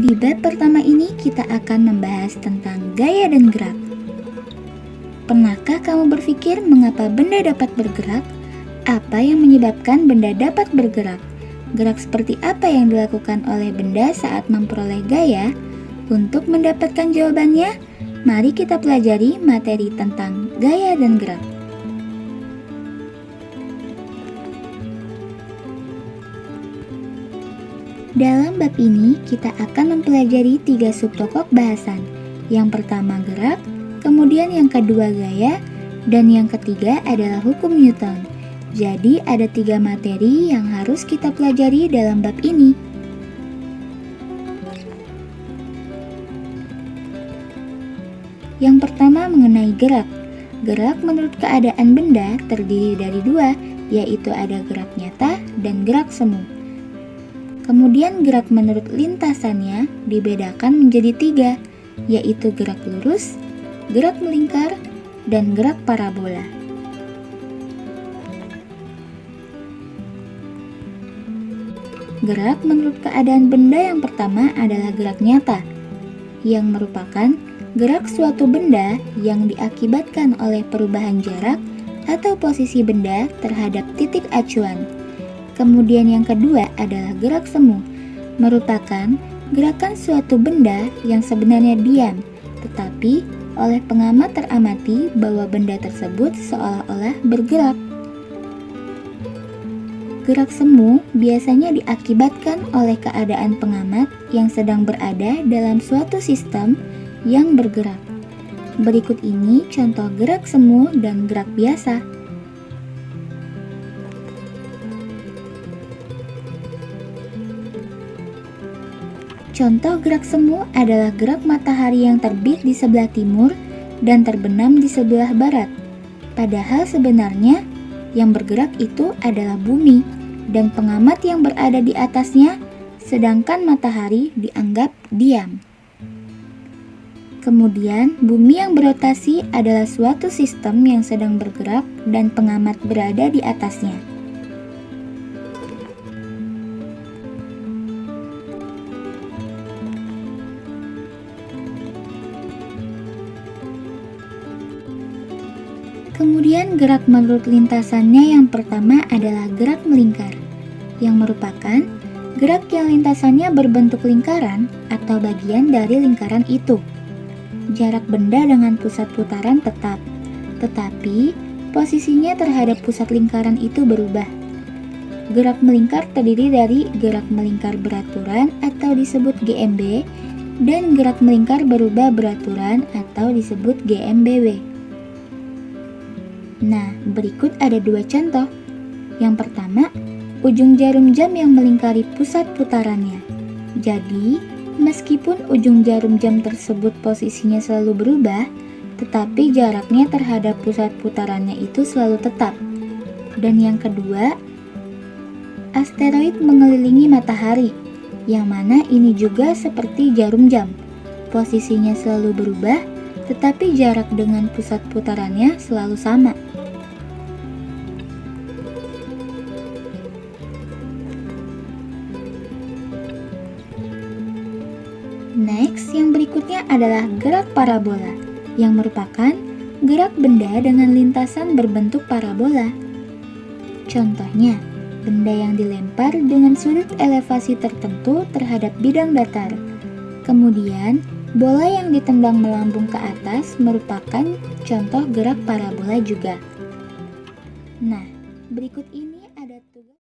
Di bab pertama ini kita akan membahas tentang gaya dan gerak. Pernahkah kamu berpikir mengapa benda dapat bergerak? Apa yang menyebabkan benda dapat bergerak? Gerak seperti apa yang dilakukan oleh benda saat memperoleh gaya? Untuk mendapatkan jawabannya, mari kita pelajari materi tentang gaya dan gerak. Dalam bab ini, kita akan mempelajari 3 subtopik bahasan. Yang pertama gerak, kemudian yang kedua gaya, dan yang ketiga adalah hukum Newton. Jadi ada 3 materi yang harus kita pelajari dalam bab ini. Yang pertama mengenai gerak. Gerak menurut keadaan benda terdiri dari 2, yaitu ada gerak nyata dan gerak semu. Kemudian gerak menurut lintasannya dibedakan menjadi 3, yaitu gerak lurus, gerak melingkar, dan gerak parabola. Gerak menurut keadaan benda yang pertama adalah gerak nyata, yang merupakan gerak suatu benda yang diakibatkan oleh perubahan jarak atau posisi benda terhadap titik acuan. Kemudian yang kedua adalah gerak semu, merupakan gerakan suatu benda yang sebenarnya diam, tetapi oleh pengamat teramati bahwa benda tersebut seolah-olah bergerak. Gerak semu biasanya diakibatkan oleh keadaan pengamat yang sedang berada dalam suatu sistem yang bergerak. Berikut ini contoh gerak semu dan gerak biasa. Contoh gerak semu adalah gerak matahari yang terbit di sebelah timur dan terbenam di sebelah barat. Padahal sebenarnya yang bergerak itu adalah bumi dan pengamat yang berada di atasnya, sedangkan matahari dianggap diam. Kemudian, bumi yang berotasi adalah suatu sistem yang sedang bergerak dan pengamat berada di atasnya. Kemudian gerak menurut lintasannya yang pertama adalah gerak melingkar, yang merupakan gerak yang lintasannya berbentuk lingkaran atau bagian dari lingkaran itu. Jarak benda dengan pusat putaran tetap, tetapi posisinya terhadap pusat lingkaran itu berubah. Gerak melingkar terdiri dari gerak melingkar beraturan atau disebut GMB dan gerak melingkar berubah beraturan atau disebut GMBW. Nah, berikut ada 2 contoh. Yang pertama, ujung jarum jam yang melingkari pusat putarannya. Jadi, meskipun ujung jarum jam tersebut posisinya selalu berubah, tetapi jaraknya terhadap pusat putarannya itu selalu tetap. Dan yang kedua, asteroid mengelilingi matahari, yang mana ini juga seperti jarum jam. Posisinya selalu berubah, tetapi jarak dengan pusat putarannya selalu sama. Next, yang berikutnya adalah gerak parabola, yang merupakan gerak benda dengan lintasan berbentuk parabola. Contohnya, benda yang dilempar dengan sudut elevasi tertentu terhadap bidang datar. Kemudian, bola yang ditendang melambung ke atas merupakan contoh gerak parabola juga. Nah, berikut ini